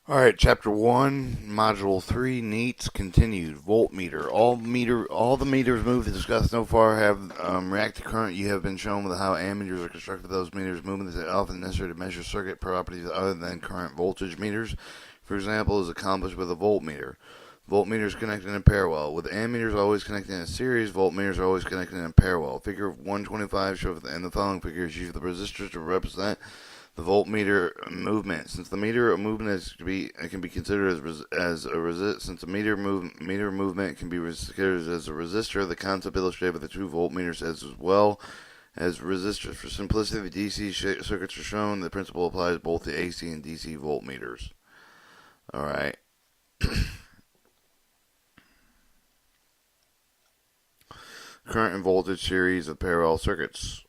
Alright, Chapter 1, Module 3, Neets, continued. Voltmeter. All the meters moved discussed so far have reactive current. You have been shown with how ammeters are constructed. Those meters movements are often necessary to measure circuit properties other than current voltage meters. For example, is accomplished with a voltmeter. Voltmeters connected in parallel. With ammeters always connected in a series, voltmeters are always connected in parallel. Figure 125 shows in the following figures use the resistors to represent the voltmeter movement. Since the meter movement can be considered as a resist, since the meter movement can be considered as a resistor, the concept illustrated with the two voltmeters as well as resistors. For simplicity, the DC circuits are shown. The principle applies both to AC and DC voltmeters. All right. Current and voltage series of parallel circuits.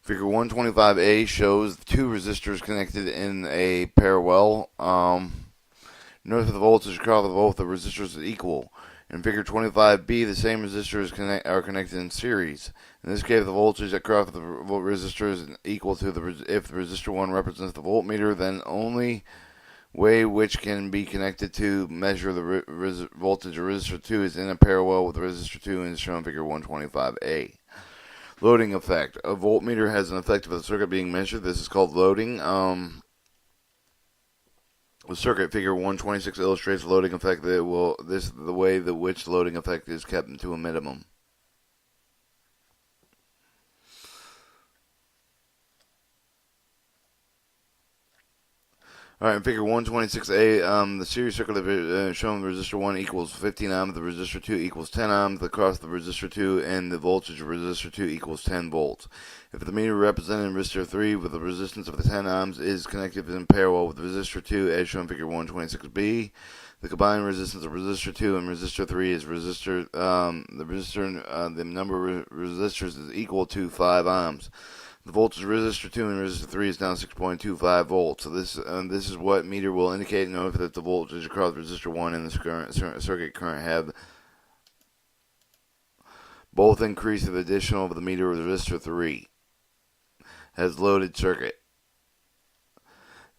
Figure 125A shows two resistors connected in a parallel. Notice that the voltage across both the resistors is equal. In Figure 25B, the same resistors are connected in series. In this case, the voltage across the resistor is equal to if the resistor 1 represents the voltmeter, then only way which can be connected to measure the voltage of resistor 2 is in a parallel with resistor 2 and is shown in Figure 125A. Loading effect. A voltmeter has an effect of the circuit being measured. This is called loading. The circuit figure 126 illustrates the loading effect. This is the way that which loading effect is kept to a minimum. Alright, in figure 126A, the series circuit shown resistor 1 equals 15 ohms, the resistor 2 equals 10 ohms, the cross of the resistor 2 and the voltage of resistor 2 equals 10 volts. If the meter represented in resistor 3 with the resistance of the 10 ohms is connected in parallel with resistor 2 as shown in figure 126B, the combined resistance of resistor 2 and resistor 3 is the number of resistors is equal to 5 ohms. The voltage of resistor 2 and resistor 3 is now 6.25 volts. So this is what meter will indicate. Note that the voltage across resistor 1 and the current circuit current have both increased with addition of the meter of the resistor 3 has loaded circuit.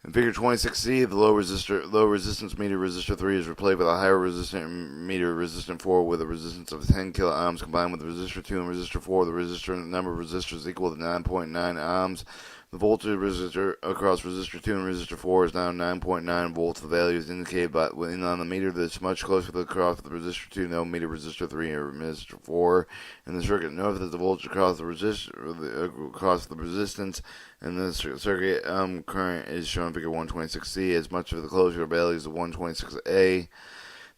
In figure 26C, the low resistance meter resistor 3 is replaced with a higher resistant meter resistor 4 with a resistance of 10 kilo ohms combined with resistor 2 and resistor 4. The number of resistors is equal to 9.9 ohms. The voltage resistor across resistor 2 and resistor 4 is now 9.9 volts. The value is indicated on the meter that's much closer to the across the resistor 2, no meter resistor 3 or resistor 4. In the circuit, note that the voltage across the resistance and the circuit current is shown in figure 126C as much of the closer values of 126A.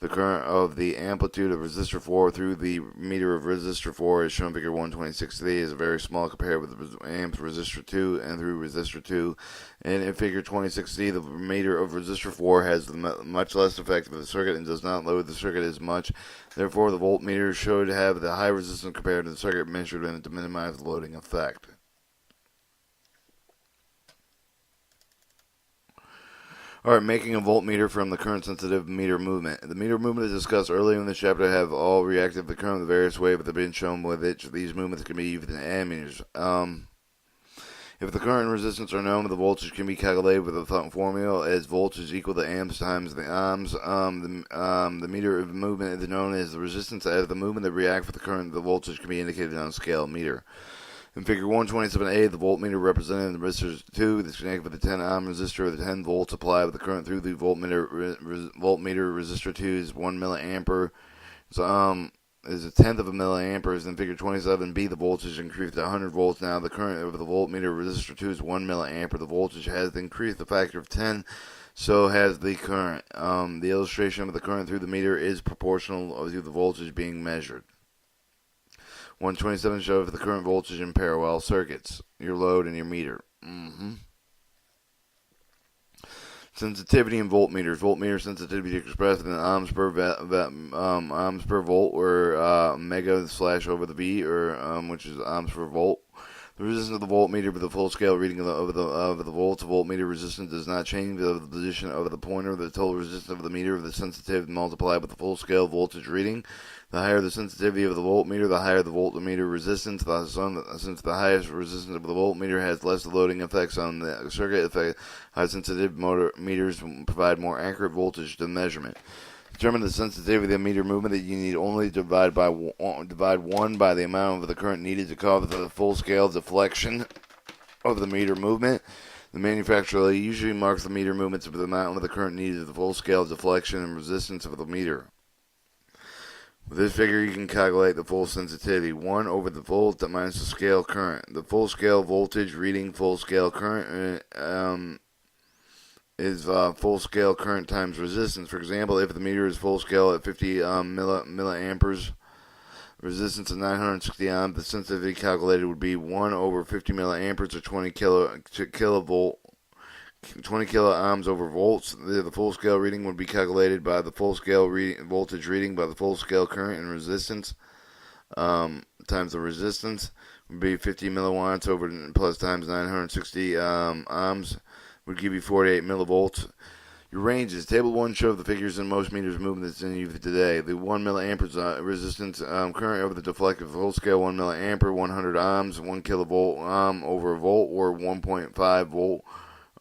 The current of the amplitude of resistor 4 through the meter of resistor 4 is shown in figure 126C is very small compared with the amps resistor 2 and through resistor 2. And in figure 26C, the meter of resistor 4 has much less effect of the circuit and does not load the circuit as much. Therefore, the voltmeter should have the high resistance compared to the circuit measured in it to minimize the loading effect. Alright, making a voltmeter from the current-sensitive meter movement. The meter movement is discussed earlier in this chapter have all reacted to the current in various ways, but they've been shown with each of these movements can be used in ammeters. If the current and resistance are known, the voltage can be calculated with the formula as voltage equal to amps times the ohms. The meter of movement is known as the resistance as the movement that reacts with the current. The voltage can be indicated on a scale meter. In figure 127A, the voltmeter represented in the resistor 2 is connected with the 10 ohm resistor of the 10 volts applied with the current through the voltmeter. Voltmeter resistor 2 is 1 milliampere. Is a tenth of a milliampere. In figure 27B, the voltage increased to 100 volts. Now the current of the voltmeter resistor 2 is 1 milliampere. The voltage has increased a factor of 10. So has the current. The illustration of the current through the meter is proportional to the voltage being measured. 127 shows the current voltage in parallel circuits, your load and your meter. Sensitivity in voltmeters. Voltmeter sensitivity expressed in ohms per volt, or mega slash over the V, or which is ohms per volt. The resistance of the voltmeter with the full-scale reading of the volts. The voltmeter resistance does not change with the position of the pointer. The total resistance of the meter of the sensitivity multiplied with the full-scale voltage reading. The higher the sensitivity of the voltmeter, the higher the voltmeter resistance. Since the highest resistance of the voltmeter has less loading effects on the circuit, high-sensitive meters provide more accurate voltage to measurement. Determine the sensitivity of the meter movement that you need only divide 1 by the amount of the current needed to cause the full-scale deflection of the meter movement. The manufacturer usually marks the meter movements with the amount of the current needed to the full-scale deflection and resistance of the meter. With this figure, you can calculate the full sensitivity. 1 over the volt minus the scale current. The full-scale voltage reading full-scale current is full-scale current times resistance. For example, if the meter is full-scale at 50 milliamperes, resistance of 960 ohms, the sensitivity calculated would be 1 over 50 milliamperes or 20 kilovolt. 20 kilo ohms over volts. The full-scale reading would be calculated by the full-scale voltage reading by the full-scale current and resistance times the resistance would be 50 milliwatts over plus times 960 ohms would give you 48 millivolts. Your ranges. Table 1 shows the figures in most meters movements in use today. The 1 milliamperes resistance current over the deflective full-scale 1 milliampere, 100 ohms, 1 kilovolt over a volt, or 1.5 volt,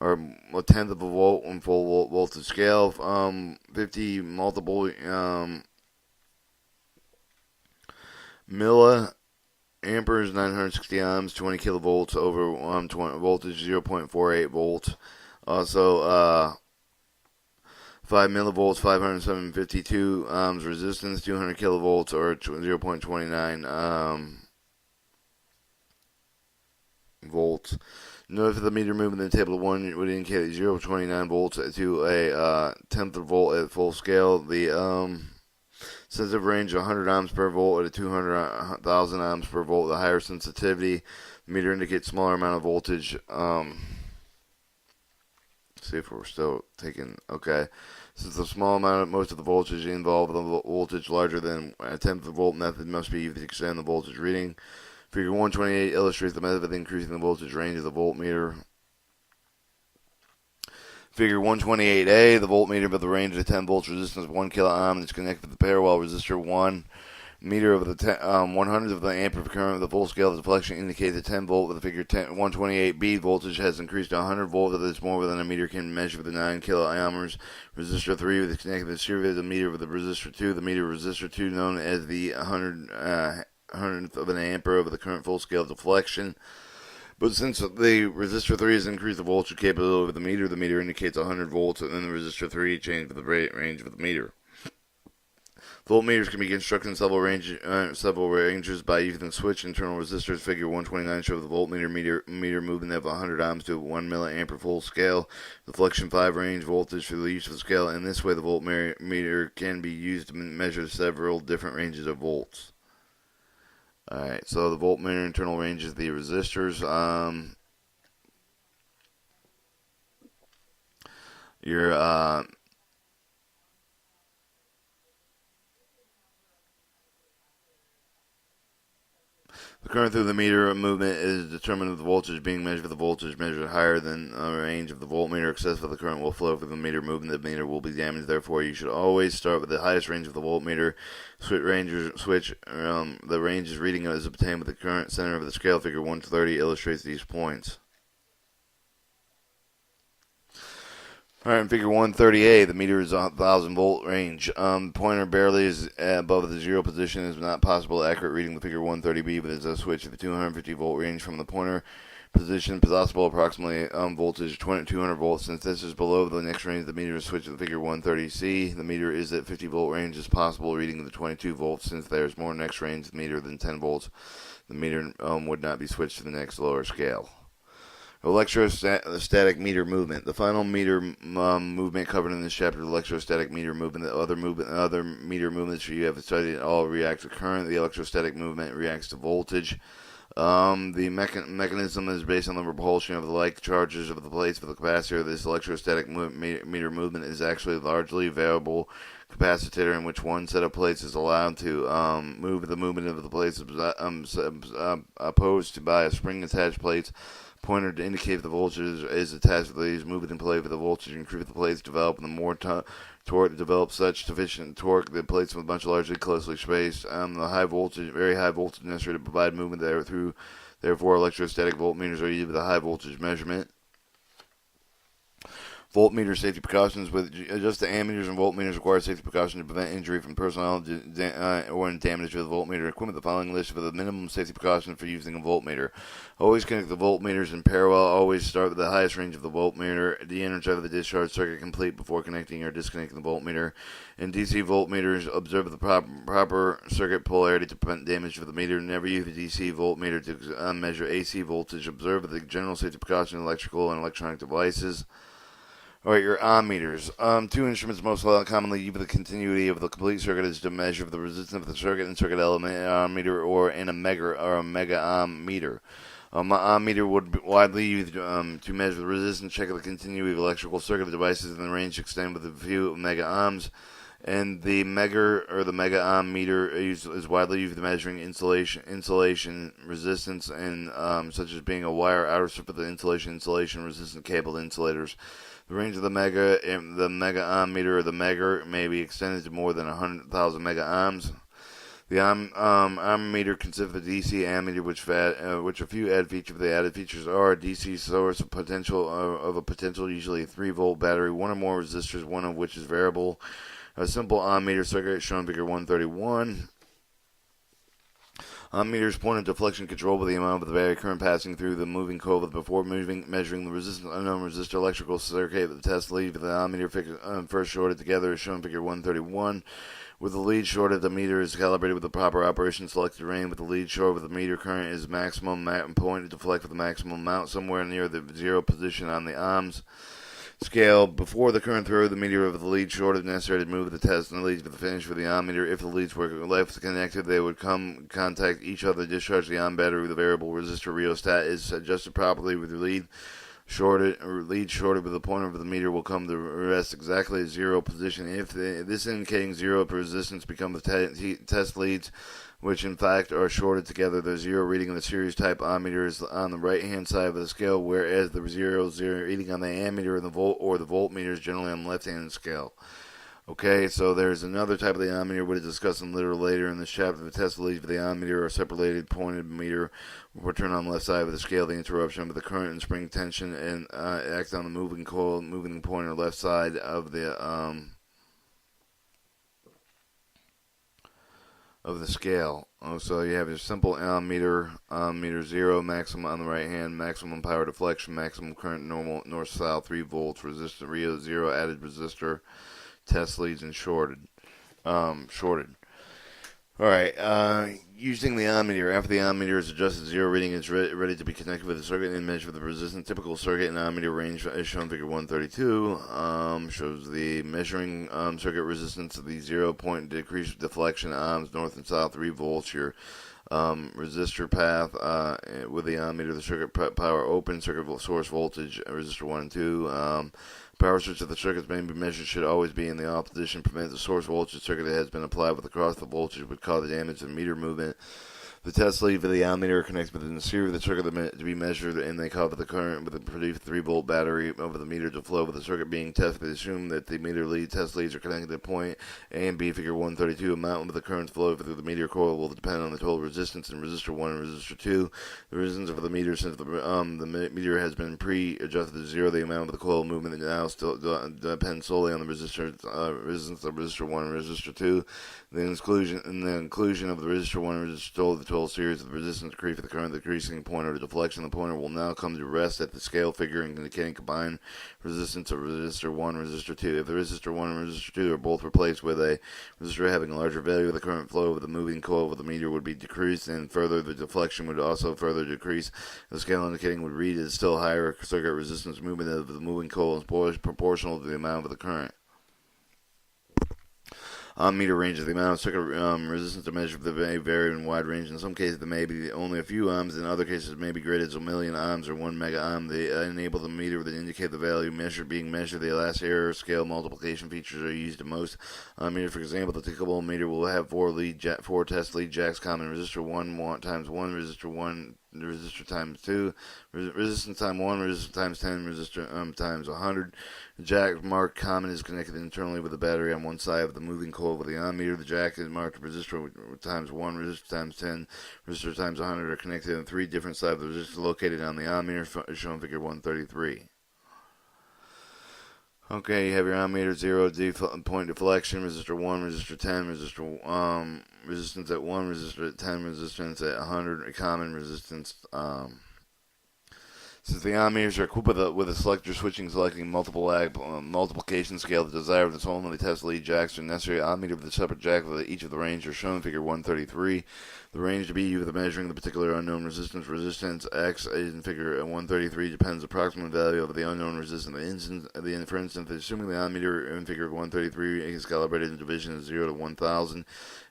or a tenth of a volt on full voltage scale. 50 multiple milliamperes, 960 ohms, 20 kilovolts over 20 voltage, 0.48 volts. Also, 5 millivolts, 507.52 ohms resistance, 200 kilovolts, or 0.29 volts. Note that the meter movement in table 1 would indicate 0.29 volts to a tenth of a volt at full scale. The sensitive range of 100 ohms per volt at 200,000 ohms per volt. The higher sensitivity, the meter indicates smaller amount of voltage. See if we're still taking, okay. Since the small amount of most of the voltage involved, the voltage larger than a tenth of a volt method must be used to extend the voltage reading. Figure 128 illustrates the method of increasing the voltage range of the voltmeter. Figure 128A, the voltmeter with the range of 10 volts resistance of 1 kilo ohm is connected to the parallel resistor 1 meter of the 100th of the ampere current of the full scale deflection indicates a 10 volt with the figure 128B voltage has increased to 100 volts. That is more than a meter can measure with the 9 kilo ohms. Resistor 3 with connected to the series of the meter with the resistor 2. The meter resistor 2 known as the 100th of an ampere of the current full scale deflection. But since the resistor 3 has increased the voltage capability of the meter indicates 100 volts, and then the resistor 3 changed with the range of the meter. Voltmeters can be constructed in several ranges by using the switch internal resistors. Figure 129 shows the voltmeter meter movement of 100 ohms to 1 milliampere full scale. Deflection 5 range voltage for the use of the scale. In this way, the voltmeter can be used to measure several different ranges of volts. Alright, so the voltmeter internal range is the resistors. The current through the meter movement is determined with the voltage being measured. With the voltage measured higher than the range of the voltmeter, excess of the current will flow through the meter movement. The meter will be damaged. Therefore, you should always start with the highest range of the voltmeter. The range is reading is obtained with the current center of the scale. Figure 130 illustrates these points. Alright, in figure 138, the meter is 1,000 volt range. The pointer barely is above the 0 position. It is not possible accurate reading the figure 130B, but it's a switch to the 250 volt range from the pointer position. Possible approximately voltage 200 volts. Since this is below the next range, the meter is switched to the figure 130C. The meter is at 50 volt range. Is possible reading the 22 volts. Since there is more next range meter than 10 volts, the meter would not be switched to the next lower scale. Electrostatic meter movement. The final meter movement covered in this chapter is electrostatic meter movement. The other meter movements you have studied all react to current. The electrostatic movement reacts to voltage. The mechanism is based on the repulsion of the like charges of the plates of the capacitor. This electrostatic meter movement is actually largely variable capacitor in which one set of plates is allowed to move the movement of the plates opposed to by a spring-attached plates pointer to indicate if the voltage is attached to the leads, move it in play with the voltage, increase the plates develop, and the more torque develops such sufficient torque that plates with much largely closely spaced. The high voltage, very high voltage necessary to provide movement there through. Therefore, electrostatic voltmeters are used with a high voltage measurement. Voltmeter safety precautions. With just the ammeters and voltmeters require safety precautions to prevent injury from personnel or damage to the voltmeter equipment. The following list for the minimum safety precautions for using a voltmeter. Always connect the voltmeters in parallel. Always start with the highest range of the voltmeter. De-energize the discharge circuit complete before connecting or disconnecting the voltmeter. In DC voltmeters, observe the proper circuit polarity to prevent damage to the meter. Never use a DC voltmeter to measure AC voltage. Observe the general safety precautions in electrical and electronic devices. Alright, your Ohm meters. Two instruments most commonly used for the continuity of the complete circuit is to measure the resistance of the circuit and circuit element, an Ohm meter or in a mega Ohm meter. Ohm meter would be widely used to measure the resistance, check the continuity of electrical circuit devices in the range extend with a few mega ohms. And the mega Ohm meter is widely used for measuring insulation resistance, and such as being a wire outer strip of the insulation resistant cabled insulators. The range of the mega Ohm meter or the mega may be extended to more than 100,000 mega ohms. The Ohm meter consists of a DC ammeter, which a few added features. The added features are a DC source of a potential, usually a 3-volt battery, one or more resistors, one of which is variable. A simple Ohm meter circuit shown in Figure 131. Ohm meters point at deflection control by the amount of the battery current passing through the moving coil before measuring the resistance unknown resistor electrical circuit. The test lead with the Ohm meter first shorted together is shown in Figure 131. With the lead shorted, the meter is calibrated with the proper operation selected range. With the lead short, with the meter current is maximum point to deflect with the maximum amount somewhere near the zero position on the ohms scale. Before the current throw, the meter of the lead short is necessary to move the test and the leads to the finish for the Ohm meter. If the leads were left connected, they would contact each other. Discharge the Ohm battery with a variable resistor rheostat is adjusted properly with the lead shorted with the pointer of the meter will come to rest exactly at zero position. If this indicating zero resistance becomes the test leads, which in fact are shorted together, the zero reading of the series type Ohm meter is on the right hand side of the scale, whereas the zero reading on the ammeter or the voltmeter is generally on the left hand scale. Okay, so there's another type of the Ohm meter we'll discuss in later in this chapter. The test leads for the Ohm meter are separated pointed meter will turn on the left side of the scale. The interruption of the current and spring tension and act on the moving coil, moving the pointer left side of the scale. So you have your simple Ohm meter, meter 0, maximum on the right hand, maximum power deflection, maximum current north-south, 3 volts, resistor, Rio 0, added resistor, test leads, and shorted. Alright, using the Ohm meter. After the Ohm meter is adjusted, zero reading is ready to be connected with the circuit and measure the resistance. Typical circuit and Ohm meter range is shown in Figure 132. Shows the measuring circuit resistance of the 0 point decrease deflection ohms, north and south, 3 volts. Your resistor path with the Ohm meter, the circuit power open, circuit source voltage, resistor 1 and 2. Power switch of the circuits may be measured should always be in the off position. Prevent the source voltage circuit that has been applied with across the voltage would cause the damage to the meter movement. The test lead for the Ohm meter connects within the series of the circuit to be measured, and they cover the current with a produced 3-volt battery over the meter to flow with the circuit being tested. They assume that the meter test leads are connected to point A and B. Figure 132. Amount of the current flow through the meter coil will depend on the total resistance in resistor 1 and resistor 2. The resistance of the meter, since the meter has been pre-adjusted to 0, the amount of the coil movement now still depends solely on the resistance of resistor 1 and resistor 2. The inclusion of the resistor 1 and resistor 2 of the 12 series of the resistance decrease for the current decreasing pointer to deflection. The pointer will now come to rest at the scale figure indicating combined resistance of resistor 1 and resistor 2. If the resistor 1 and resistor 2 are both replaced with a resistor having a larger value, the current flow of the moving coil of the meter would be decreased, and further the deflection would also further decrease. The scale indicating would read as still higher circuit resistance movement of the moving coil is proportional to the amount of the current. Ohm meter range is the amount of circuit resistance to measure that may vary in wide range. In some cases, there may be only a few ohms. In other cases, it may be greater than a million ohms or 1 mega ohm. They enable the meter to indicate the value being measured. The elastic error scale multiplication features are used in most Ohm meter. For example, the typical meter will have four test lead jacks, common resistor 1 times 1, resistor 1, resistor times 2, resistance times 1, resistor times 10, resistor times 100. The jack marked common is connected internally with the battery on one side of the moving coil of the Ohm meter. The jack is marked resistor times 1, resistor times 10, resistor times 100 are connected on three different sides of the resistor located on the Ohm meter, shown in figure 133. Okay, you have your Ohm meter, 0 point deflection, resistor 1, resistor 10, resistance at 1, resistor at 10, resistance at 100, common resistance. Since the Ohm meters are equipped with a selector selecting multiplication scale, the desired is only test lead jacks are necessary. Ohm meter with a separate jack for each of the range are shown in figure 133. The range to be used for measuring the particular unknown resistance. Resistance X in figure 133 depends approximate value of the unknown resistance. For instance, assuming the Ohm meter in figure 133 is calibrated in division of 0 to 1000,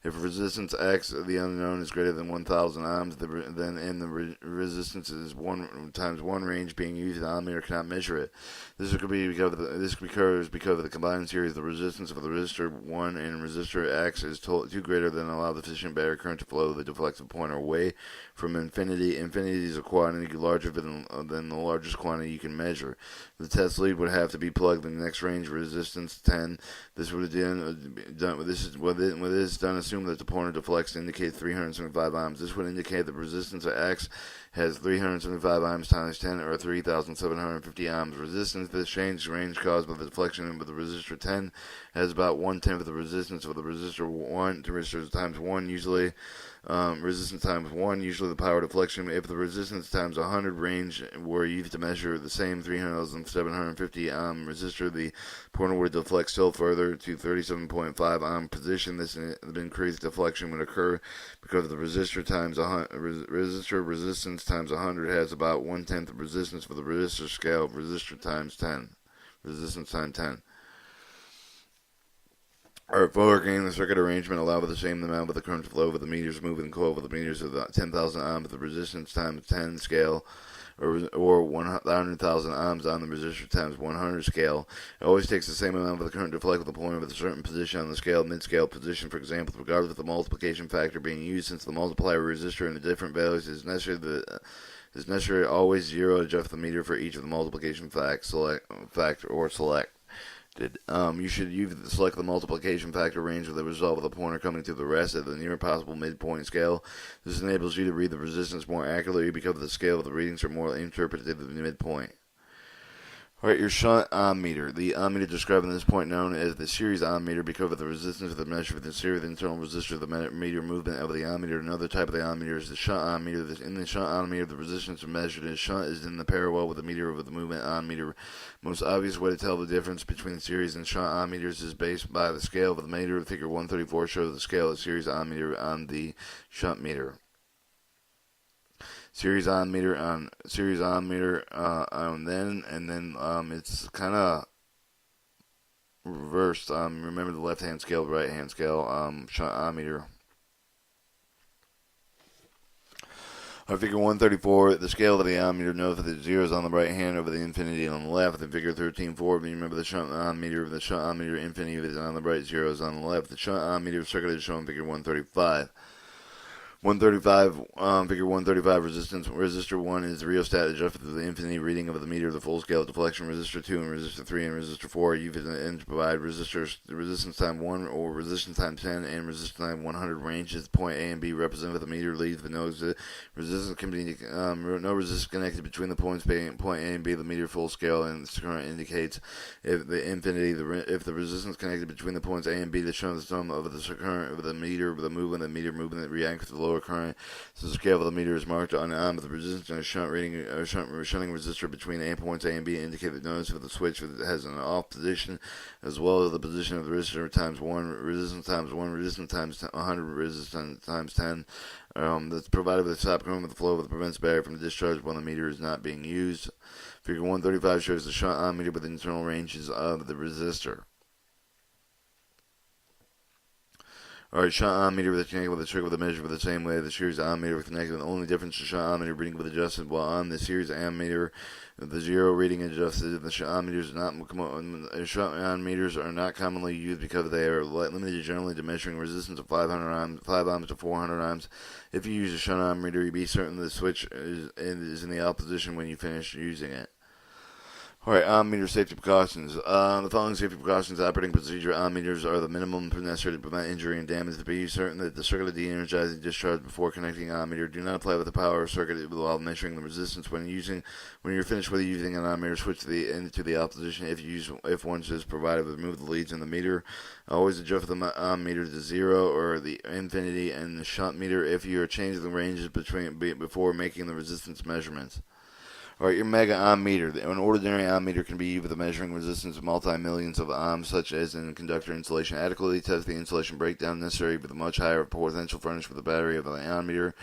if resistance X, the unknown, is greater than 1000 ohms, then in the resistance is 1 times 1 range being used, the Ohm meter cannot measure it. This occurs because of the combined series. The resistance of the resistor 1 and resistor X is too greater than allow the sufficient battery current to flow the deflective pointer away from infinity. Infinity is a quantity larger than the largest quantity you can measure. The test lead would have to be plugged in the next range, resistance 10. This would have done. This is done. Assume that the pointer deflects to indicate 375 ohms. This would indicate the resistance of X has 375 ohms times 10, or 3,750 ohms. Resistance. This change range caused by the deflection of the resistor 10 has about 1/10 of the resistance of the resistor 1 to resistor times 1. Usually, resistance times 1, usually the power deflection. If the resistance times 100 range were used to measure the same 3,750 ohm resistor, the pointer would deflect still further to 37.5 ohm position. This increased deflection would occur because the resistor times resistance times 100 has about 1/10 of resistance for the resistor scale of resistor times 10. Resistance times 10. Our working the circuit arrangement allow for the same amount of the current to flow with the meters moving coil with the meters of the 10,000 ohms with the resistance times 10 scale, or 100,000 ohms on the resistor times 100 scale. It always takes the same amount of the current to deflect with the point of a certain position on the scale, mid-scale position, for example, regardless of the multiplication factor being used. Since the multiplier resistor in the different values is necessary always 0 adjust the meter for each of the multiplication factor or select. You should select the multiplication factor range with the result of the pointer coming to the rest at the near possible midpoint scale. This enables you to read the resistance more accurately because the scale of the readings are more interpretive of the midpoint. Alright, your shunt Ohm meter. The Ohm meter described in this point known as the series Ohm meter because of the resistance of the measure of the series internal resistor of the meter movement of the Ohm meter. Another type of the Ohm meter is the shunt Ohm meter. In the shunt Ohm meter, the resistance measured in shunt is in the parallel with the meter of the movement Ohm meter. Most obvious way to tell the difference between the series and shunt Ohm meters is based by the scale of the meter. Figure 134 shows the scale of the series Ohm meter on the shunt meter. Series Ohm meter, and then it's kind of reversed. Remember the left hand scale, right hand scale. Shunt Ohm meter. Figure 134, the scale of the Ohm meter, note that the zeros on the right hand over the infinity on the left. In figure 13.4, remember the shunt Ohm meter, infinity is on the right, zeros on the left. The shunt Ohm meter circuit is shown in figure 135. Figure 135 resistor 1 is the rheostat adjusted to the infinity reading of the meter, the full scale deflection. Resistor 2 and resistor 3 and resistor 4 are used to provide resistance time 1 or resistance time 10 and resistance time 100 ranges. Point A and B represent what the meter leads, but no resistance connected between the point A and B. The meter full scale and the current indicates if the resistance connected between the points A and B, the sum of the current of the meter movement that reacts to the lower current. So the scale of the meter is marked on the with the resistance and a shunting resistor between points A and B indicate the notice of the switch has an off position, as well as the position of the resistor times 1, resistance times 1, resistance times 100, resistance times 10. That's provided with the stop current with the flow that prevents battery from discharge when the meter is not being used. Figure 135 shows the shunt Ohm meter with the internal ranges of the resistor. Alright, shunt Ohm meter with a connected with a circuit with a measure with the same way. The series Ohm meter with connected. The only difference is shunt Ohm meter reading with adjusted, while on the series Ohm meter, the zero reading adjusted. The shunt Ohm meters are not commonly used because they are limited generally to measuring resistance of 5 ohms to 400 ohms. If you use a shunt Ohm meter, you be certain the switch is in the opposition when you finish using it. Alright, Ohm meter safety precautions. The following safety precautions operating procedure Ohm meters are the minimum necessary to prevent injury and damage. To be certain that the circuit is de-energized and discharged before connecting Ohm meter. Do not apply with the power circuit while measuring the resistance. When you're finished with using an Ohm meter, switch into the opposition. If one is provided, remove the leads in the meter. Always adjust the Ohm meter to 0 or the infinity, and the shunt meter if you are changing the ranges before making the resistance measurements. Alright, your mega ohm meter. An ordinary ohm meter can be used with a measuring resistance of multi-millions of ohms, such as in conductor insulation. Adequately test the insulation breakdown necessary with a much higher potential furnished with the battery of the ohm meter.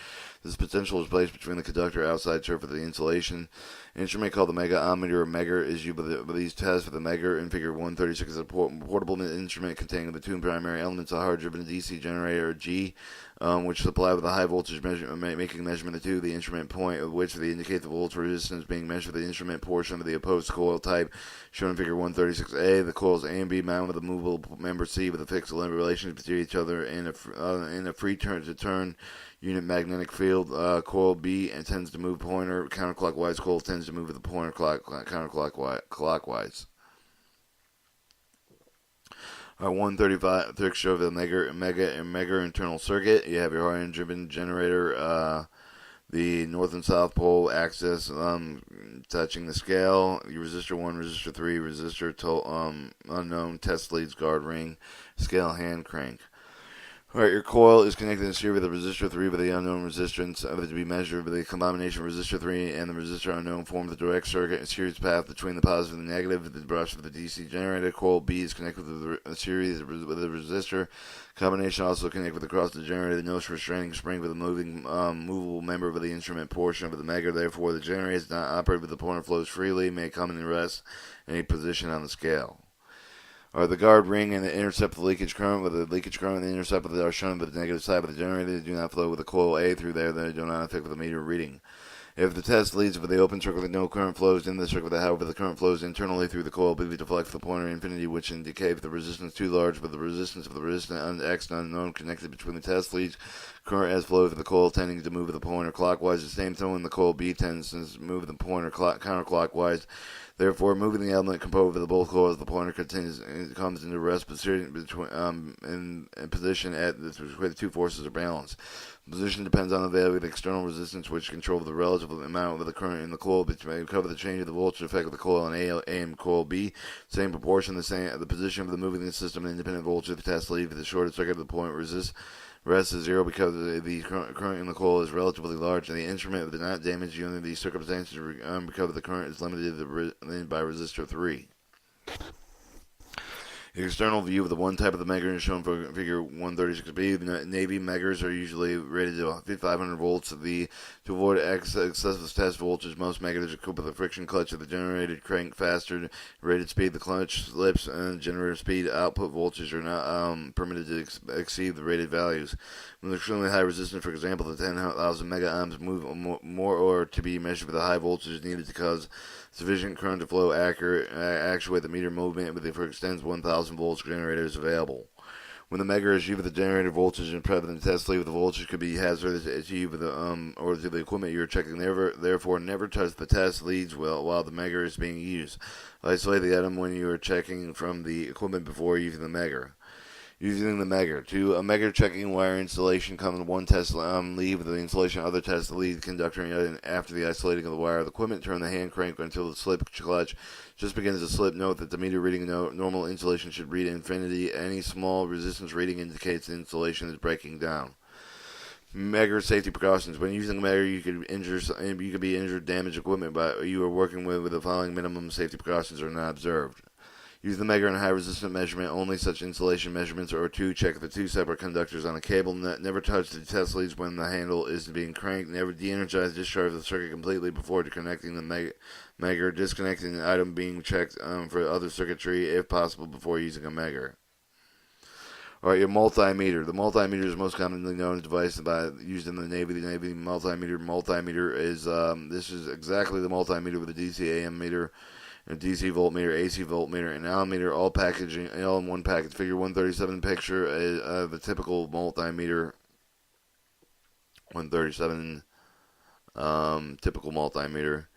This potential is placed between the conductor outside surface of the insulation. An instrument called the mega ohm meter or Megger is used with these tests. With the Megger in Figure 136 is a portable instrument containing the two primary elements: a hard-driven DC generator or G, which is supplied with a high voltage making measurement of the instrument point of which they indicate the voltage resistance being measured. The instrument portion of the opposed coil type shown in Figure 136A. The coils A and B mounted with a movable member C with a fixed relations between each other in a free turn unit magnetic field. Coil B tends to move pointer counterclockwise. Coil tends to move with the pointer counterclockwise. 135 picture of the mega internal circuit. You have your hard-driven generator, the north and south pole axis touching the scale. Your resistor 1, resistor 3, resistor unknown, test leads, guard ring, scale hand crank. Alright, your coil is connected in series with the resistor 3 with the unknown resistance to be measured. With the combination of resistor 3 and the resistor unknown forms the direct circuit and series path between the positive and the negative. The brush of the DC generator. Coil B is connected with the series with the resistor. Combination also connected with across the generator. No restraining spring with a movable member of the instrument portion of the Megger. Therefore, the generator is not operated with the pointer flows freely. May come in rest in any position on the scale. Or the guard ring and the intercept the leakage current. With the leakage current and the intercept are shown with the negative side of the generator. They do not flow with the coil A through there. They do not affect with the meter reading. If the test leads with the open circuit with no current flows in the circuit, however, the current flows internally through the coil, be deflect the pointer infinity, which indicate the resistance too large, but the resistance of the resistant X unknown connected between the test leads. Current as flow through the coil tending to move the pointer clockwise. The same time when the coil B tends to move the pointer counterclockwise. Therefore, moving the element composed of both coils, the pointer comes into rest position in position at where the two forces are balanced. The position depends on the value of the external resistance, which controls the relative amount of the current in the coil. But may cover the change of the voltage effect of the coil on A and coil B. Same proportion, the position of the moving system, and independent voltage of the test lead. For the shorted circuit, the point rest is 0 because the current in the coil is relatively large, and the instrument did not damage you under these circumstances because the current is limited by resistor 3. The external view of the one type of the Megger is shown for Figure 136B. The Navy Meggers are usually rated to 500 volts. To avoid excessive test voltage, most Meggers are equipped with a friction clutch of the generator crank faster. Rated speed, the clutch slips, and generator speed output voltage are not permitted to exceed the rated values. When extremely high resistance, for example, the 10,000 mega ohms move more or to be measured with a high voltage needed to cause sufficient current to flow actuate the meter movement with for extends 1,000 volts generators available. When the Megger is used with the generator voltage and prevalent test lead, the voltage could be hazardous to you or to the equipment you're checking. Therefore, never touch the test leads while the Megger is being used. Isolate the item when you are checking from the equipment before using the Megger. Using the Megger. To a Megger checking wire installation comes one test lead with the installation of other test lead conductor, and after the isolating of the wire, the equipment turn the hand crank until the slip clutch just begins to slip. Note that the meter reading normal insulation should read infinity. Any small resistance reading indicates the insulation is breaking down. Megger safety precautions. When using Megger, you could be injured, damage equipment, but you are working with the following minimum safety precautions are not observed. Use the Megger in high resistance measurement. Only such insulation measurements or check the two separate conductors on a cable. Never touch the test leads when the handle is being cranked. Never de-energize discharge the circuit completely before connecting the Megger. Disconnecting the item being checked for other circuitry if possible before using a Megger. All right, your multimeter. The multimeter is most commonly known as device used in the Navy. The Navy multimeter. Multimeter is this is exactly the multimeter with a DC AM meter, a DC voltmeter, AC voltmeter, and Ohm meter, all packaging, all in one package. Figure 137 picture of a typical multimeter. 137 typical multimeter.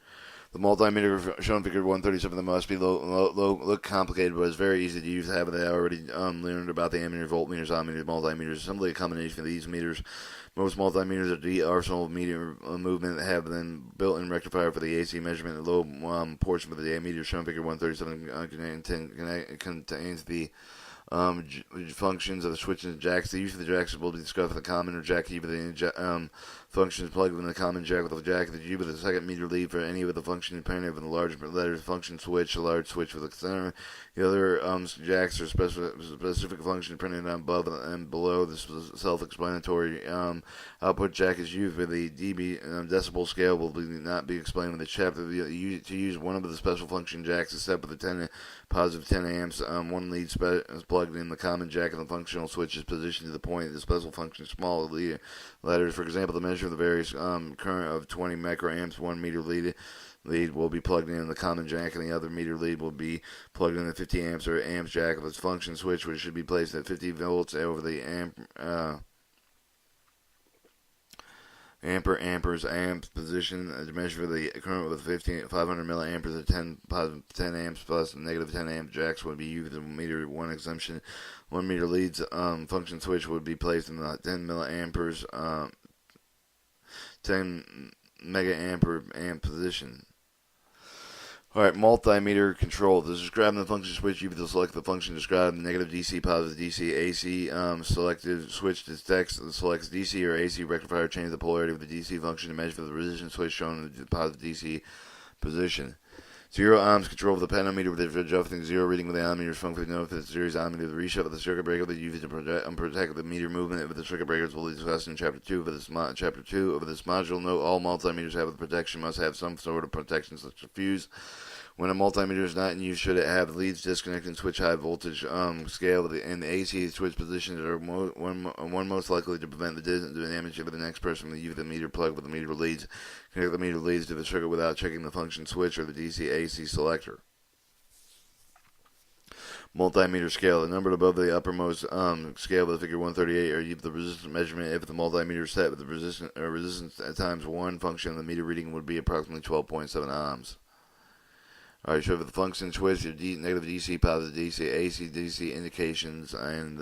The multimeter shown in figure 137 must be look complicated, but it's very easy to use. Have they already learned about the ammeter, voltmeters, ohm meters, multimeters? Simply a combination of these meters. Most multimeters are the arsenal of meter movement that have been built-in rectifier for the AC measurement. The low portion of the ammeter shown in figure 137 contains the functions of the switches and jacks. The use of the jacks will be discussed with the common or jack key, but the functions plugged in the common jack with the jack of the G with the second meter lead for any of the functions dependent on the large letters function switch, a large switch with the center. The other jacks are specific functions printed on above and below. This is self-explanatory. Output jack is used with the dB decibel scale will not be explained in the chapter. To use one of the special function jacks is set with the positive 10 amps. One lead is plugged in the common jack and the functional switch is positioned to the point of the special function small letters. For example, the measure of the various current of 20 microamps, 1 meter lead will be plugged in the common jack, and the other meter lead will be plugged in the 50 amps or amps jack of its function switch, which should be placed at 50 volts over the amps position to measure the current with 500 milliamperes at 10 amps plus negative 10 amp jacks would be used in meter 1 exemption. 1 meter leads function switch would be placed in the 10 milliamperes 10 mega amp position. Alright, multimeter control. To describe the function switch, you will select the function described, negative DC, positive DC, AC. Selected switch detects selects DC or AC rectifier, change the polarity of the DC function to measure the resistance switch shown in the positive DC position. 0 ohms control of the panometer with adjusting 0 reading with the ohm meter's function. Note that the series ohm meter, the reshuffle of the circuit breaker that uses to protect the meter movement with the circuit breakers will be discussed in Chapter 2 of this module. Note all multimeters have the protection must have some sort of protection such as fuse. When a multimeter is not in use, should it have leads disconnected and switch high voltage scale and the AC switch positions are one most likely to prevent the damage of the next person to use the meter plug with the meter leads. Connect the meter leads to the circuit without checking the function switch or the DC AC selector. Multimeter scale. The number above the uppermost scale of the figure 138 or the resistance measurement. If the multimeter is set with the resistance at times 1 function, the meter reading would be approximately 12.7 ohms. Alright, so for the function switch, your negative DC, positive DC, AC, DC indications, and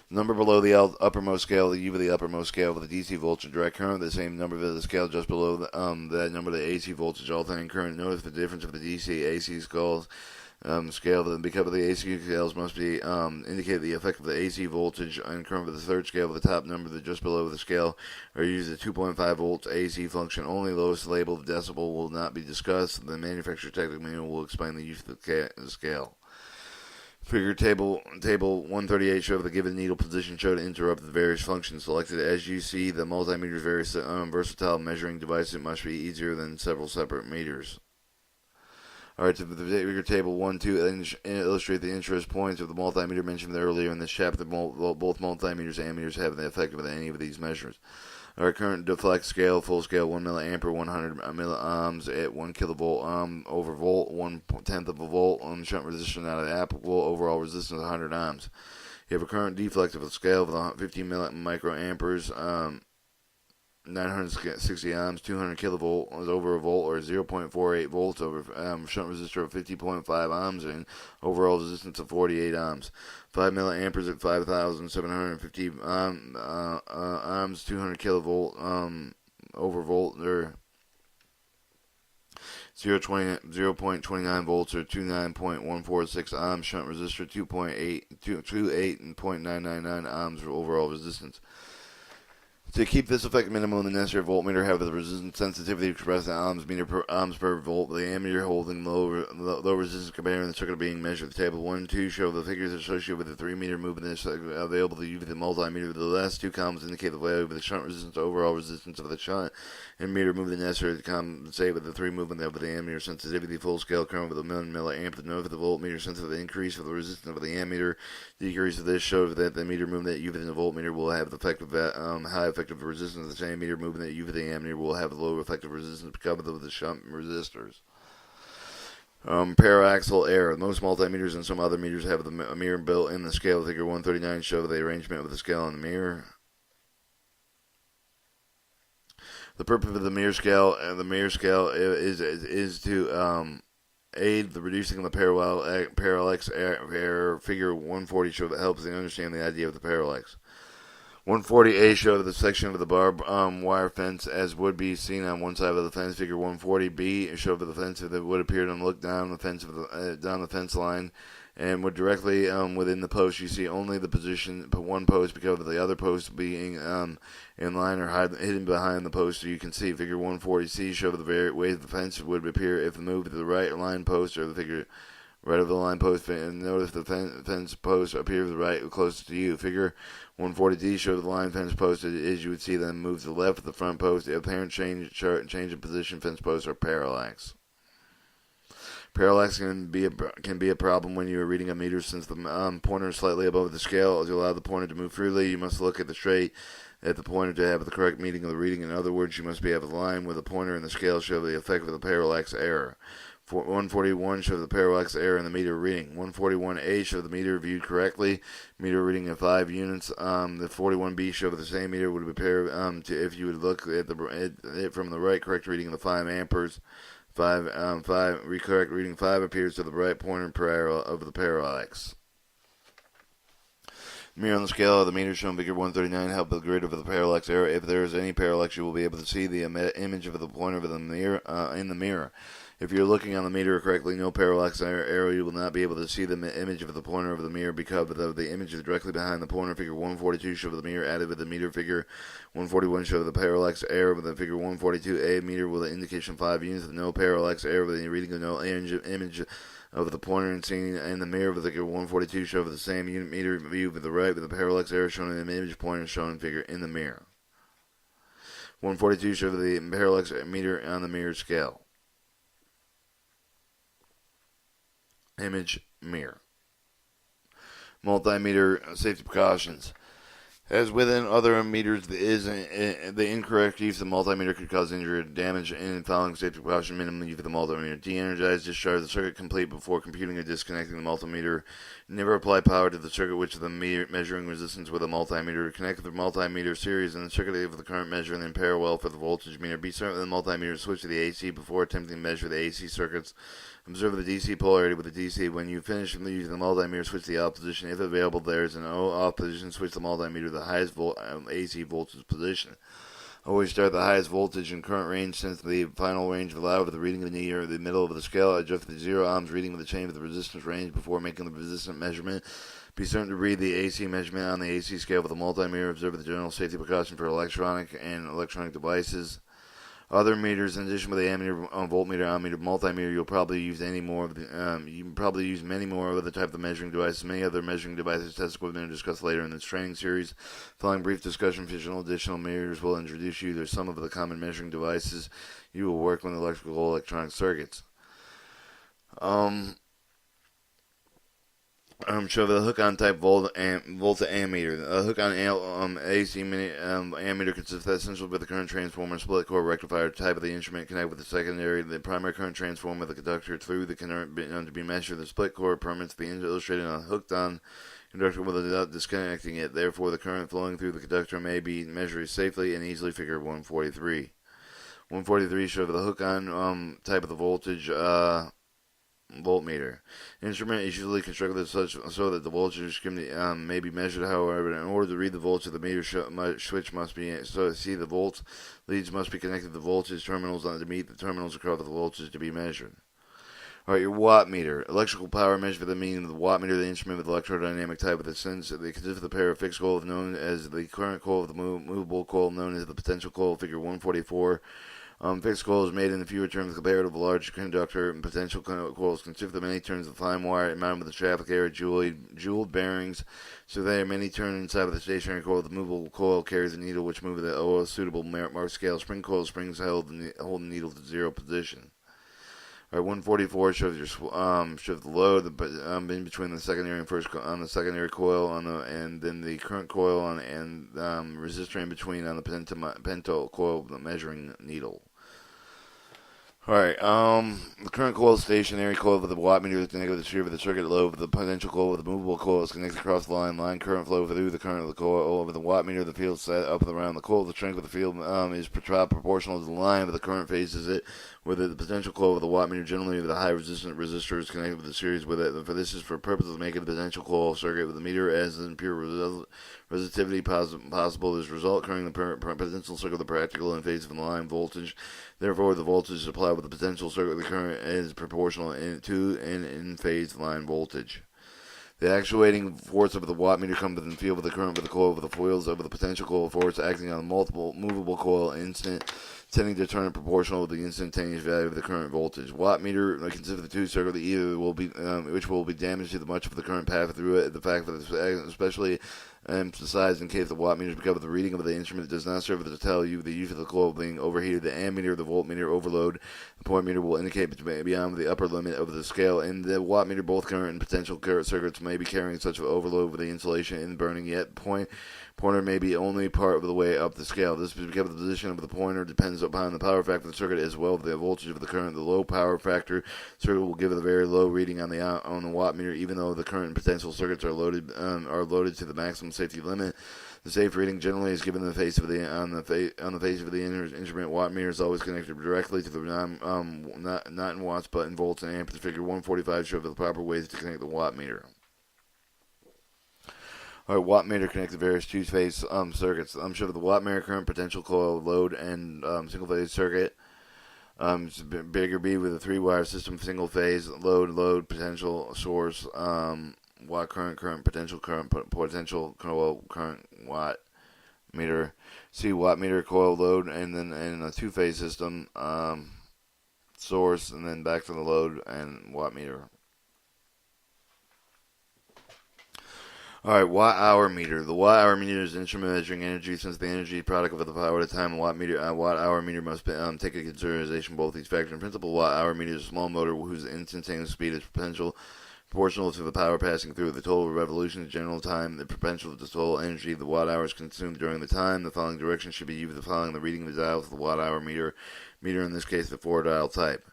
number below the uppermost scale, the U of the uppermost scale for the DC voltage direct current, the same number of the scale just below that number of the AC voltage alternating current. Notice the difference of the DC, AC scale. Because of the AC scales must be indicate the effect of the AC voltage and current of the third scale of the top number that just below the scale, or use the 2.5 volts AC function only. Lowest label of decibel will not be discussed. The manufacturer technical manual will explain the use of the scale. Figure table 138 show the given needle position show to interrupt the various functions selected. As you see, the multimeter is very versatile measuring device. It must be easier than several separate meters. Alright, so the figure table 1-2 illustrate the interest points of the multimeter mentioned earlier in this chapter. Both multimeters and ammeters have the effect of any of these measures. Our current deflect scale, full scale 1 milliampere, 100 milliohms at 1 kilovolt over volt, 1/10 of a volt. Shunt resistor not applicable. Overall resistance 100 ohms. You have a current deflect of a scale of 15 microamperes. 960 ohms, 200 kilovolt is over a volt, or 0.48 volts over shunt resistor of 50.5 ohms, and overall resistance of 48 ohms. 5 milliamperes at 5,750 ohms, 200 kilovolt over volt, or 0.29 volts, or 29.146 ohms. Shunt resistor 2.8 and 0.999 ohms for overall resistance. To keep this effect minimum, the necessary voltmeter have the resistance sensitivity expressed in ohms per volt, the ammeter holding low resistance compared to the circuit being measured. The table 1 and 2 show the figures associated with the 3-meter movement available to you with the multimeter. The last two columns indicate the value of the shunt resistance, overall resistance of the shunt, and meter movement necessary to compensate with the 3 movement of the ammeter sensitivity. Full scale current with a milliamp. The note of the voltmeter sensitivity increase of the resistance of the ammeter. Decrease of this shows that the meter movement U within the voltmeter will have the effect of high effective resistance of the same meter movement that U within the ammeter will have a low effective resistance because of the shunt resistors. Parallaxal error. Most multimeters and some other meters have a mirror built in the scale. Figure 139 shows the arrangement of the scale on the mirror. The purpose of the mirror scale is to aid the reducing of the parallax error. Figure 140 shows that helps you understand the idea of the parallax. 140A showed the section of the barbed wire fence as would be seen on one side of the fence. Figure 140B showed the fence that would appear to look down the fence down the fence line, and would directly within the post. You see only the position one post because of the other post being in line or hidden behind the post. So you can see figure 140C showed the way the fence would appear if moved to the right line post or the figure. Right of the line post, and notice the fence post appears right closest to you. Figure 140D shows the line fence post as you would see them move to the left of the front post. The apparent change in position fence posts are parallax. Parallax can be a problem when you are reading a meter since the pointer is slightly above the scale. To allow the pointer to move freely, you must look at the pointer to have the correct meaning of the reading. In other words, you must be at the line with the pointer and the scale show the effect of the parallax error. 141 shows the parallax error in the meter reading. 141A shows the meter viewed correctly, meter reading of 5 units. The 41B shows the same meter would appear to if you would look at it from the right. Correct reading of the 5 amperes. Correct reading 5 appears to the right pointer parallel of the parallax. Mirror on the scale of the meter shown figure 139 help the grid over the parallax error. If there is any parallax, you will be able to see the image of the pointer of the mirror in the mirror. If you're looking on the meter correctly, no parallax error, you will not be able to see the image of the pointer of the mirror because of the image is directly behind the pointer. Figure 142 shows the mirror added with the meter. Figure 141 shows the parallax error with the figure 142A meter with the indication 5 units. No parallax error with the reading of no image of the pointer and seen in the mirror. With figure 142 shows the same unit meter view with the right with the parallax error shown in the image pointer shown in figure in the mirror. 142 shows the parallax meter on the mirror scale. Image mirror. Multimeter safety precautions. As within other meters, the incorrect use of the multimeter could cause injury or damage. In following safety precaution, minimum use of the multimeter. De-energize, discharge the circuit complete before computing or disconnecting the multimeter. Never apply power to the circuit which is the measuring resistance with a multimeter. Connect the multimeter series and the circuit of the current measuring in parallel for the voltage meter. Be certain the multimeter switch to the AC before attempting to measure the AC circuits. Observe the DC polarity with the DC. When you finish using the multimeter, switch the off position. If available, there is an off position. Switch the multimeter to the highest AC voltage position. Always start the highest voltage and current range since the final range allowed for the reading of the near the middle of the scale. Adjust the 0 ohms reading of the chain of the resistance range before making the resistance measurement. Be certain to read the AC measurement on the AC scale with the multimeter. Observe the general safety precaution for electronic devices. Other meters, in addition to the ammeter, voltmeter, ohm meter, multimeter, you'll probably use many more of the type of measuring devices. Many other measuring devices, test equipment, are discussed later in this training series. Following brief discussion of additional meters will introduce you to some of the common measuring devices you will work with electronic circuits. Show the hook-on type volta-ammeter. A hook-on AC ammeter consists of essential with the current transformer, split core rectifier type of the instrument connect with the secondary, the primary current transformer of the conductor through the current to be measured. The split core permits the illustrated on a hooked-on conductor without disconnecting it. Therefore, the current flowing through the conductor may be measured safely and easily. Figure 143. 143 shows the hook-on type of the voltage. Voltmeter. Instrument is usually constructed so that the voltage may be measured. However, in order to read the voltage, the meter switch must be the volts leads must be connected to the voltage terminals to meet the terminals across the voltage to be measured. Alright, your watt meter. Electrical power measured by the meaning of the watt meter, the instrument with electrodynamic type with a sense that consists of the pair of fixed coils known as the current coil of the movable coil known as the potential coil, figure 144. Fixed coils made in the fewer terms compared to a large conductor, and potential coils consist of many turns of fine wire mounted with a traffic area, jeweled bearings, so they are many turns inside of the stationary coil. The movable coil carries a needle which moves the OO suitable marked scale. Spring coil springs hold the needle to zero position. All right, 144 shows shows the load in between the secondary and first on the secondary coil and then the current coil and resistor in between on the pento coil, the measuring needle. Alright, the current coil is stationary coil with the watt meter is negative, the shear of the circuit load with the potential coil with the movable coil is connected across the line current flow through the current of the coil. Over the watt meter, the field set up and around the coil. The strength of the field is proportional to the line, but the current faces it. With the potential coil with the watt meter, generally with a high resistant resistor is connected with the series with it. And for this is for purpose of making the potential coil circuit with the meter as in pure resistivity possible. This result occurring in the potential circuit with the practical in phase of the line voltage. Therefore, the voltage supplied with the potential circuit with the current is proportional to and in phase line voltage. The actuating force of the watt meter comes within the field with the current with the coil with the foils over the potential coil force acting on the multiple movable coil instant, tending to turn proportional with the instantaneous value of the current voltage. Watt meter consists of the two circuits, either will be which will be damaged to the much of the current path through it. The fact that especially emphasized in case the watt meter because of the reading of the instrument does not serve to tell you the use of the coil being overheated. The ammeter, the voltmeter overload, the point meter will indicate beyond the upper limit of the scale. In the watt meter, both current and potential current circuits may be carrying such an overload with the insulation in burning, yet pointer may be only part of the way up the scale. This is because the position of the pointer depends upon the power factor of the circuit as well as the voltage of the current. The low power factor circuit will give a very low reading on the watt meter, even though the current and potential circuits are loaded to the maximum safety limit. The safe reading generally is given in the face of on the face of the instrument. Watt meter is always connected directly to the not in watts but in volts and amps. Figure 145 shows the proper ways to connect the watt meter. Alright, watt meter connects the various two-phase circuits. Show the watt meter current, potential coil, load, and single-phase circuit. Bigger B with a 3-wire system, single-phase, load, potential, source, watt current, potential coil, current, watt meter. C, watt meter, coil, load, and then in a two-phase system, source, and then back to the load and watt meter. Alright, watt-hour meter. The watt-hour meter is an instrument measuring energy. Since the energy product of the power at a time, watt-hour meter must take into consideration both these factors. In principle, watt-hour meter is a small motor whose instantaneous speed is proportional to the power passing through. The total revolution is general time, the potential of the total energy of the watt-hours consumed during the time. The following directions should be used following the reading of the dials of the watt-hour meter, in this case the 4-dial type.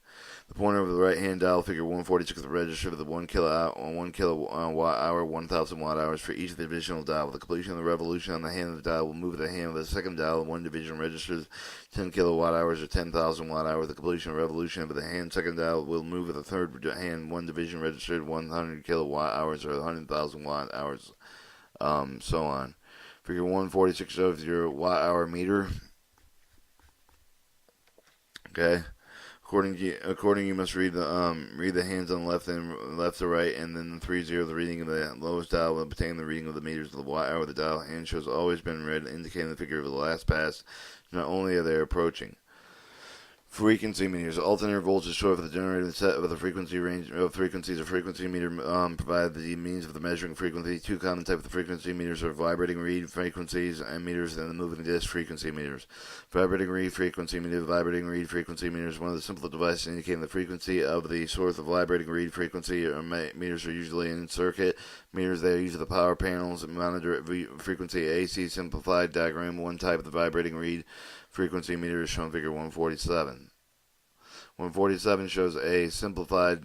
The pointer of the right-hand dial, figure 146, the register of the 1 kilowatt hour, 1,000 watt hours for each divisional dial. With the completion of the revolution on the hand of the dial will move the hand of the second dial. One division registers 10 kilowatt hours or 10,000 watt hours. The completion of revolution of the hand second dial will move the third hand. One division registered 100 kilowatt hours or 100,000 watt hours, so on. Figure 146 shows your watt-hour meter. Okay. According, you must read the hands on the left to right, and then 30, the reading of the lowest dial will obtain the reading of the meters of the watt hour. The dial hand shows always been read, indicating the figure of the last pass. Not only are they approaching. Frequency meters. Alternator voltage show for the generated set of the frequency range of frequencies. A frequency meter provide the means of the measuring frequency. Two common types of frequency meters are vibrating reed frequencies and meters, and the moving disc frequency meters. Vibrating reed frequency meter. Vibrating reed frequency meters. One of the simple devices indicating the frequency of the source of vibrating reed frequency. Meters are usually in circuit. Meters, they use the power panels and monitor frequency. AC simplified diagram. One type of the vibrating reed frequency meter is shown figure 147. 147 shows a simplified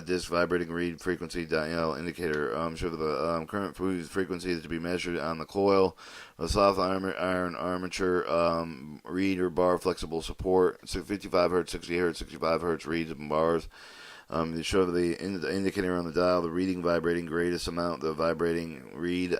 disc vibrating reed frequency dial indicator. Shows the current frequency is to be measured on the coil. A soft iron armature reed or bar flexible support. 55 hertz, 60 hertz, 65 hertz reeds and bars. They show the indicator on the dial, the reading vibrating greatest amount, the vibrating reed.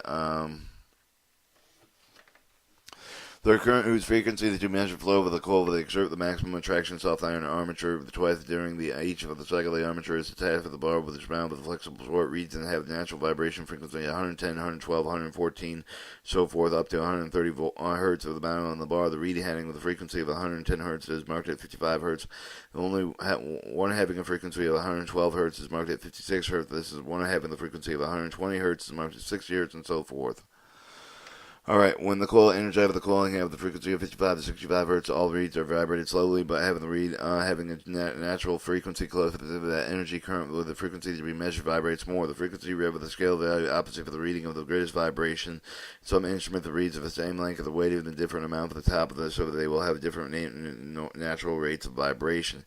The current whose frequency the two measure flow of the coil will exert the maximum attraction soft iron armature twice during each of the cycle. The armature is attached with the bar with its bound with a flexible support reeds and have natural vibration frequency 110, 112, 114, so forth up to 130 hertz of the bound on the bar. The reed having with a frequency of 110 hertz is marked at 55 hertz. Only one having a frequency of 112 hertz is marked at 56 hertz. This is one having the frequency of 120 hertz is marked at 60 hertz, and so forth. Alright, when the coil energized with the coiling have the frequency of 55 to 65 hertz, all reeds are vibrated slowly, but having the reed having a natural frequency close to that energy current with the frequency to be measured vibrates more. The frequency read with a scale value opposite for the reading of the greatest vibration. Some instrument the reeds of the same length of the weight of a different amount at the top of this, so that they will have different natural rates of vibration.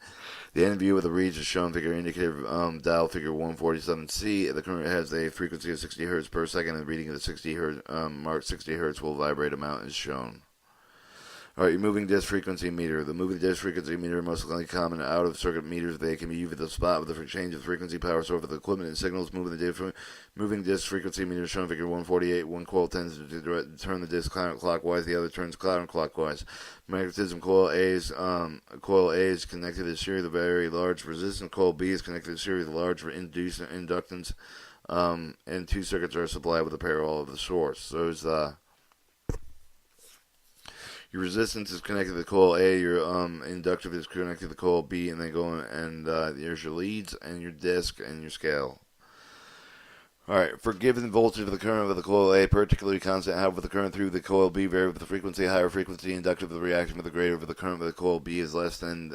The end view of the reeds is shown figure indicator dial figure 147C. The current has a frequency of 60 hertz per second, and the reading of the 60 hertz marked 60 hertz will vibrate amount is shown. Alright, your moving disc frequency meter. The moving disc frequency meter most likely common out of circuit meters. They can be used at the spot with the change of frequency power source of the equipment and signals. Moving disc frequency meter shown figure 148. One coil tends to turn the disc counterclockwise, the other turns counterclockwise. Magnetism coil A is connected to a series of very large resistance. Coil B is connected to a series of large inductance, and two circuits are supplied with a parallel of the source. So your resistance is connected to the coil A, your inductive is connected to the coil B, and then there's your leads and your disc and your scale. Alright, for given voltage of the current of the coil A, particularly constant, however, the current through the coil B vary with the frequency. Higher frequency inductive of the reaction with the greater of the current of the coil B is less than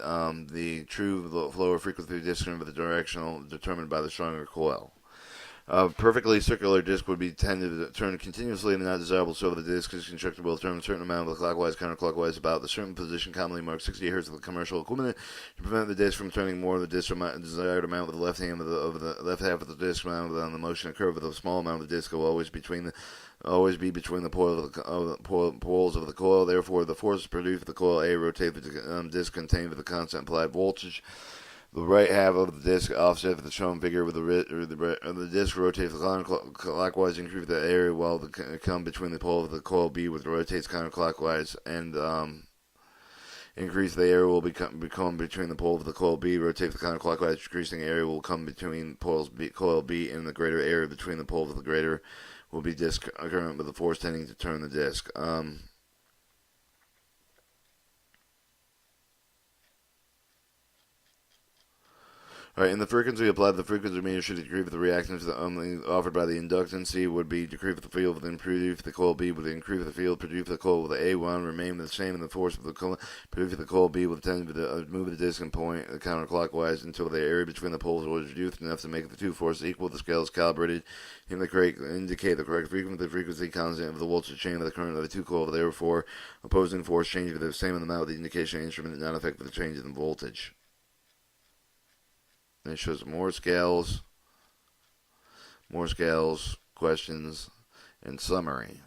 the true flow or frequency of the disc current of the directional determined by the stronger coil. A perfectly circular disc would be tended to turn continuously and not desirable, so the disc is constructed will turn a certain amount of clockwise, counterclockwise about the certain position commonly marked 60 hertz of the commercial equipment to prevent the disc from turning more of the disc desired amount with the left hand of the left half of the disc mounted on the motion curve with a small amount of the disc will always be between the poles of the coil. Therefore, the force produced the coil A rotate the disc contained with the constant applied voltage. The right half of the disc offset for the shown figure with the disc rotates clockwise, increase the area while the come between the pole of the coil B with rotates counterclockwise, and increase the area will become between the pole of the coil B, rotate the counterclockwise, decreasing area will come between coil B, and the greater area between the poles of the greater will be disc current with the force tending to turn the disc. Alright, in the frequency applied, the frequency meter should decrease with the reactance offered by the inductance. C would be decrease with the field, with produce the coil B would increase with the field, produce the coil with the A1, remain the same in the force of the coil, produce the coil B with tend to move the disc and point counterclockwise until the area between the poles was reduced enough to make the two forces equal. The scale is calibrated indicate the correct frequency constant of the voltage chain of the current of the two coils. Therefore, opposing force change with the same amount of the indication instrument is not affected by the change in voltage. And it shows more scales, questions, and summary.